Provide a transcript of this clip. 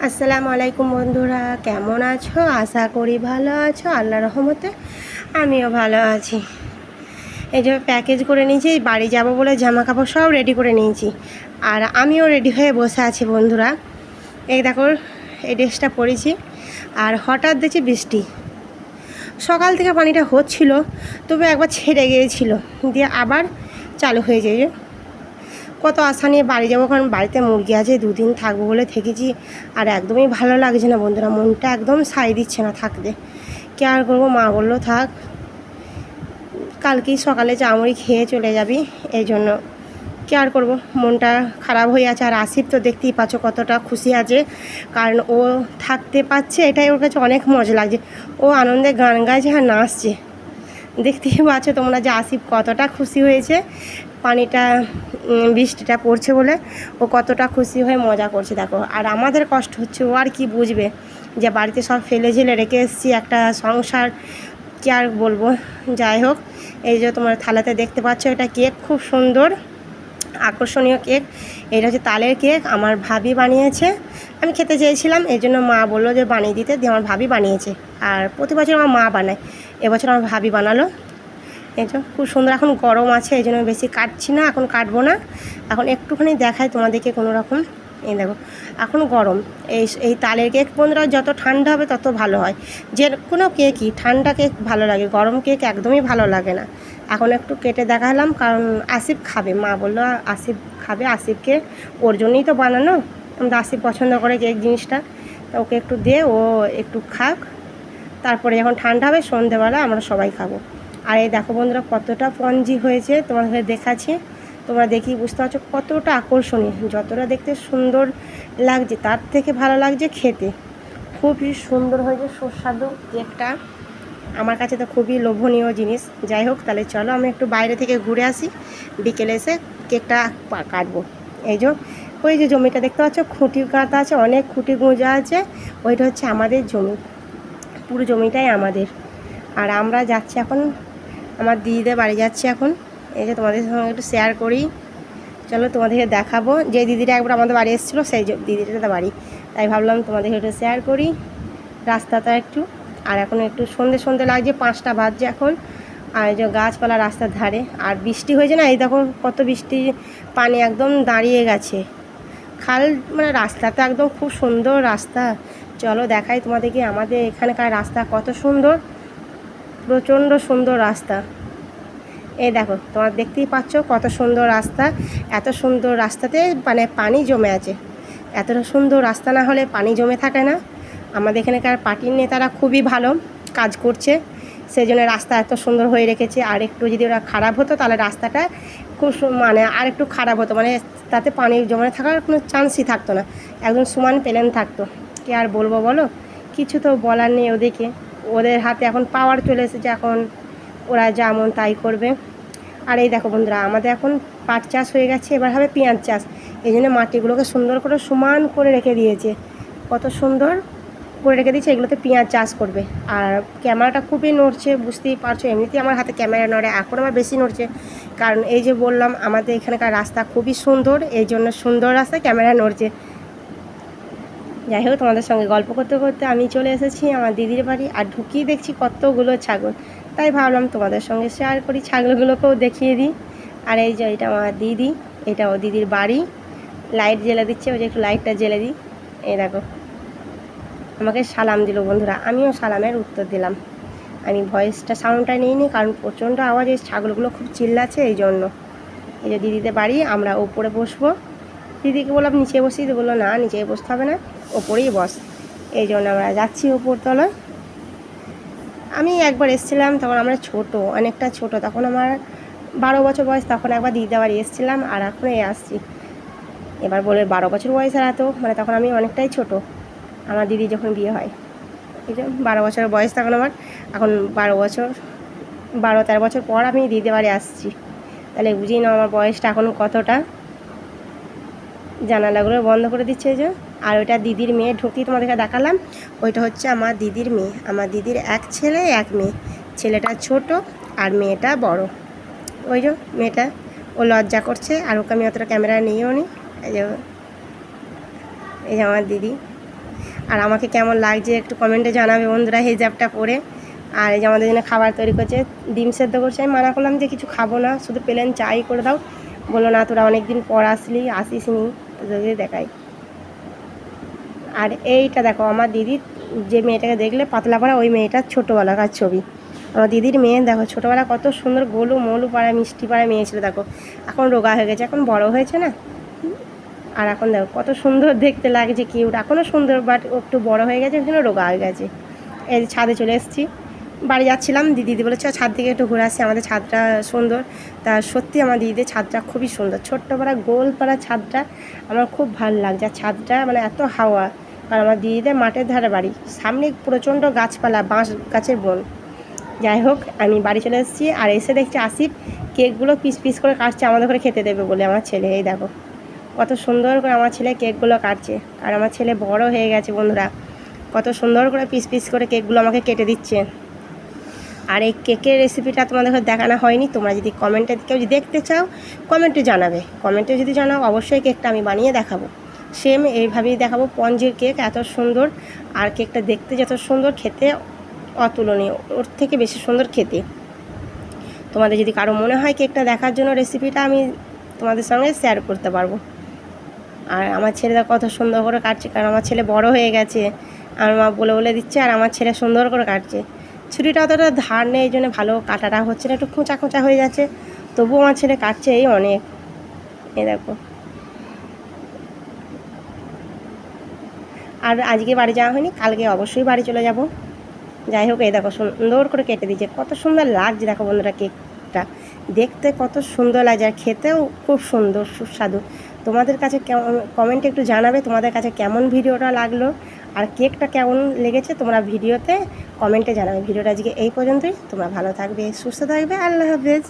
আসসালামু আলাইকুম বন্ধুরা, কেমন আছো? আশা করি ভালো আছো। আল্লাহর রহমতে আমিও ভালো আছি। এই যে প্যাকেজ করে নিয়েছি, বাড়ি যাব বলে জামা কাপড় সব রেডি করে নিয়েছি, আর আমিও রেডি হয়ে বসে আছি বন্ধুরা। এই দেখো, এই ড্রেসটা পরেছি, আর হঠাৎ দেখছি বৃষ্টি। সকাল থেকে পানিটা হচ্ছিল, তবে একবার ছেড়ে গিয়েছিল, দিয়ে আবার চালু হয়ে যায়। কত আশা নিয়ে বাড়ি যাবো, কারণ বাড়িতে মুরগি আছে, দুদিন থাকবো বলে থেকেছি। আর একদমই ভালো লাগছে না বন্ধুরা, মনটা একদম সাই দিচ্ছে না থাকতে। কে আর করবো, মা বললো থাক, কালকেই সকালে চাউমুড়ি খেয়ে চলে যাবি। এই জন্য কে আর করবো, মনটা খারাপ হয়ে আছে। আর আসিফ তো দেখতেই পাচ্ছ কতটা খুশি আছে, কারণ ও থাকতে পারছে, এটাই ওর কাছে অনেক মজা লাগছে। ও আনন্দে গান গাইছে আর নাচছে, দেখতেই পাচ্ছ তোমরা যে আসিফ কতটা খুশি হয়েছে। পানিটা বৃষ্টিটা পড়ছে বলে ও কতটা খুশি হয়ে মজা করছে দেখো। আর আমাদের কষ্ট হচ্ছে, ও আর কি বুঝবে যে বাড়িতে সব ফেলে ঝেলে রেখে এসেছি, একটা সংসার, কি আর বলবো। যাই হোক, এই যে তোমার থালাতে দেখতে পাচ্ছ, এটা কেক, খুব সুন্দর আকর্ষণীয় কেক। এটা হচ্ছে তালের কেক, আমার ভাবি বানিয়েছে। আমি খেতে চেয়েছিলাম, এই জন্য মা বললো যে বানিয়ে দিতে, দিয়ে আমার ভাবি বানিয়েছে। আর প্রতি বছর আমার মা বানায়, এবছর আমার ভাবি বানালো। এই যে খুব সুন্দর, এখন গরম আছে এই জন্য বেশি কাটছি না, এখন কাটবো না, এখন একটুখানি দেখাই তোমাদেরকে কোনো রকম। এই দেখো, এখন গরম। এই তালের কেক বন্ধুরা, যত ঠান্ডা হবে তত ভালো হয়। যে কোনো কেকই, ঠান্ডা কেক ভালো লাগে, গরম কেক একদমই ভালো লাগে না। এখন একটু কেটে দেখালাম, কারণ আসিফ খাবে, মা বললো আসিফ খাবে, আসিফকে ওর জন্যই তো বানানো। আমরা আসিফ পছন্দ করে কেক জিনিসটা, তো ওকে একটু দে, ও একটু খাক, তারপরে যখন ঠান্ডা হবে সন্ধেবেলা আমরা সবাই খাবো। আর এই দেখো বন্ধুরা, কতটা স্পঞ্জি হয়েছে তোমাদের দেখাচ্ছি, তোমরা দেখি বুঝতে পারছো কতটা আকর্ষণীয়। যতটা দেখতে সুন্দর লাগছে, তার থেকে ভালো লাগছে খেতে, খুবই সুন্দর হয়েছে, সুস্বাদু কেকটা। আমার কাছে তো খুবই লোভনীয় জিনিস। যাই হোক, তাহলে চলো আমি একটু বাইরে থেকে ঘুরে আসি, বিকেলে এসে কেকটা কাটবো। এই যে ওই যে জমিটা দেখতে পাচ্ছ, খুঁটি কাটা আছে, অনেক খুঁটি গুঁজা আছে, ওইটা হচ্ছে আমাদের জমি, পুরো জমিটাই আমাদের। আর আমরা যাচ্ছি এখন আমার দিদিদের বাড়ি যাচ্ছি এখন। এই যে তোমাদের সঙ্গে একটু শেয়ার করি, চলো তোমাদেরকে দেখাবো। যে দিদিটা একবার আমাদের বাড়ি এসেছিলো, সেই দিদিটা বাড়ি, তাই ভাবলাম তোমাদেরকে একটু শেয়ার করি রাস্তাটা একটু। আর এখন একটু সন্ধে সন্ধে লাগছে, 5টা বাজছে এখন। আর এই যে গাছপালা রাস্তার ধারে, আর বৃষ্টি হয়েছে না, এই দেখো কত বৃষ্টি, পানি একদম দাঁড়িয়ে গেছে, খাল মানে রাস্তাটা একদম খুব সুন্দর রাস্তা। চলো দেখাই তোমাদেরকে আমাদের এখানকার রাস্তা কত সুন্দর, প্রচণ্ড সুন্দর রাস্তা। এই দেখো, তোমরা দেখতেই পাচ্ছ কত সুন্দর রাস্তা। এত সুন্দর রাস্তাতে মানে পানি জমে আছে, এতটা সুন্দর রাস্তা না হলে পানি জমে থাকে না। আমাদের এখানকার পার্টির নেতারা খুবই ভালো কাজ করছে, সেই জন্য রাস্তা এত সুন্দর হয়ে রেখেছে। আর একটু যদি ওরা খারাপ হতো, তাহলে রাস্তাটা খুব মানে আর একটু খারাপ হতো, মানে তাতে পানি জমে থাকার কোনো চান্সই থাকতো না, একদম সমান প্লেন থাকতো। কি আর বলবো বলো, কিছু তো বলার নেই ওদেরকে, ওদের হাতে এখন পাওয়ার চলে এসেছে, এখন ওরা যেমন তাই করবে। আর এই দেখো বন্ধুরা, আমাদের এখন পাট চাষ হয়ে গেছে, এবার হবে পেঁয়াজ চাষ। এই জন্য মাটিগুলোকে সুন্দর করে সমান করে রেখে দিয়েছে, কত সুন্দর করে রেখে দিয়েছে, এগুলোতে পেঁয়াজ চাষ করবে। আর ক্যামেরাটা খুবই নড়ছে, বুঝতেই পারছো, এমনিতেই আমার হাতে ক্যামেরা নড়ে, এখন আমার বেশি নড়ছে, কারণ এই যে বললাম আমাদের এখানকার রাস্তা খুবই সুন্দর, এই জন্য সুন্দর রাস্তায় ক্যামেরা নড়ছে। যাই হোক, তোমাদের সঙ্গে গল্প করতে করতে আমি চলে এসেছি আমার দিদির বাড়ি, আর ঢুকিয়ে দেখছি কতগুলো ছাগল, তাই ভাবলাম তোমাদের সঙ্গে শেয়ার করি, ছাগলগুলোকেও দেখিয়ে দিই। আর এই যে এটা আমার দিদি, এটা ও দিদির বাড়ি, লাইট জ্বেলে দিচ্ছে, ওই যে একটু লাইটটা জ্বেলে দিই। এই দেখো, আমাকে সালাম দিল বন্ধুরা, আমিও সালামের উত্তর দিলাম। আমি ভয়েসটা সাউন্ডটা নিইনি, কারণ প্রচণ্ড আওয়াজ, এই ছাগলগুলো খুব চিল্লাচ্ছে, এই জন্য। এই যে দিদিদের বাড়ি, আমরা ওপরে বসবো, দিদিকে বললাম নিচে বসি, তো বললো না নিচে বসতে হবে না, ওপরেই বস। এই জন্য আমরা যাচ্ছি ওপরতলায়। আমি একবার এসেছিলাম, তখন আমরা ছোট, অনেকটা ছোট, তখন আমার 12 বছর বয়স, তখন একবার দিদিদের বাড়ি এসেছিলাম, আর এখন এই আসছি। এবার বলে 12 বছর বয়স, আর এত মানে তখন আমি অনেকটাই ছোট, আমার দিদি যখন বিয়ে হয়। এই যে 12 বছর বয়স তখন আমার, এখন 12 বছর, 12-13 বছর পর আমি দিদিদের বাড়ি আসছি, তাহলে বুঝিয়ে নাও আমার বয়সটা এখন কতটা। জানালাগুলো বন্ধ করে দিচ্ছে এই যে। আর ওইটা দিদির মেয়ে, ঢুকি তোমাদেরকে দেখালাম, ওইটা হচ্ছে আমার দিদির মেয়ে, আমার দিদির এক ছেলে এক মেয়ে, ছেলেটা ছোট আর মেয়েটা বড়। ওই যে মেয়েটা, ও লজ্জা করছে, আর ওকে আমি অতটা ক্যামেরা নিয়েও নি। এই যে, এই যে আমার দিদি, আর আমাকে কেমন লাগছে একটু কমেন্টে জানাবে বন্ধুরা হিজাবটা পরে। আর এই যে আমাদের জন্য খাবার তৈরি করছে, ডিম সেদ্ধ করছে। আমি মানা করলাম যে কিছু খাবো না, শুধু প্লেন চাই করে দাও। বললো না তোরা অনেক দিন পর আসিস নি, তোদের দেখাই। আর এইটা দেখো আমার দিদির, যে মেয়েটাকে দেখলে পাতলা পাড়া, ওই মেয়েটার ছোটোবেলাকার ছবি। আমার দিদির মেয়ে দেখো ছোটোবেলা কত সুন্দর গোলু মলু পাড়া মিষ্টি পাড়া মেয়ে ছিল, দেখো এখন রোগা হয়ে গেছে, এখন বড় হয়েছে না। আর এখন দেখো কত সুন্দর দেখতে লাগছে, কিউট, এখনও সুন্দর, বাট একটু বড় হয়ে গেছে, ওই জন্য রোগা হয়ে গেছে। এই ছাদে চলে এসেছি, বাড়ি যাচ্ছিলাম, দিদি বলেছে ছাদ থেকে একটু ঘুরে আসছি, আমাদের ছাদটা সুন্দর। তা সত্যি আমার দিদিদের ছাদটা খুবই সুন্দর, ছোট্ট পাড়া গোল পাড়া ছাদটা আমার খুব ভালো লাগছে। আর ছাদটা মানে এত হাওয়া, আর আমার দিদিদের মাঠের ধারে বাড়ি, সামনে প্রচণ্ড গাছপালা, বাঁশ গাছের বন। যাই হোক আমি বাড়ি চলে এসেছি, আর এসে দেখছি আসিফ কেকগুলো পিস পিস করে কাটছে আমাদের ঘরে খেতে দেবে বলে। আমার ছেলে, এই দেখো কত সুন্দর করে আমার ছেলে কেকগুলো কাটছে। আর আমার ছেলে বড় হয়ে গেছে বন্ধুরা, কত সুন্দর করে পিস পিস করে কেকগুলো আমাকে কেটে দিচ্ছে। আর এই কেকের রেসিপিটা তোমাদের দেখানো হয়নি, তোমরা যদি কমেন্টে কেউ যদি দেখতে চাও কমেন্টে জানাবে, কমেন্টে যদি জানাও অবশ্যই কেকটা আমি বানিয়ে দেখাবো। সেম এইভাবেই দেখাবো, স্পঞ্জের কেক এত সুন্দর, আর কেকটা দেখতে যত সুন্দর, খেতে অতুলনীয়, ওর থেকে বেশি সুন্দর খেতে। তোমাদের যদি কারো মনে হয় কেকটা দেখার জন্য রেসিপিটা আমি তোমাদের সঙ্গে শেয়ার করতে পারবো। আর আমার ছেলেটা কত সুন্দর করে কাটছে, কারণ আমার ছেলে বড় হয়ে গেছে, আমার মা বলে বলে দিচ্ছে, আর আমার ছেলে সুন্দর করে কাটছে। ছুরিটা অতটা ধার নেই, এই জন্য ভালো কাটাটা হচ্ছে না, একটু খোঁচা খোঁচা হয়ে যাচ্ছে, তবুও আমার ছেলে কাটছে এই অনেক। এই দেখো, আর আজকে বাড়ি যাওয়া হয়নি, কালকে অবশ্যই বাড়ি চলে যাব। যাই হোক এই দেখো সুন্দর করে কেটে দিয়েছে, কত সুন্দর লাগছে দেখো বন্ধুরা, কেকটা দেখতে কত সুন্দর লাগছে, আর খেতেও খুব সুন্দর সুস্বাদু। তোমাদের কাছে কমেন্টে একটু জানাবে তোমাদের কাছে কেমন ভিডিওটা লাগলো, আর কেকটা কেমন লেগেছে তোমরা ভিডিওতে কমেন্টে জানাবে। ভিডিওটা আজকে এই পর্যন্তই, তোমরা ভালো থাকবে, সুস্থ থাকবে, আল্লাহ হাফেজ।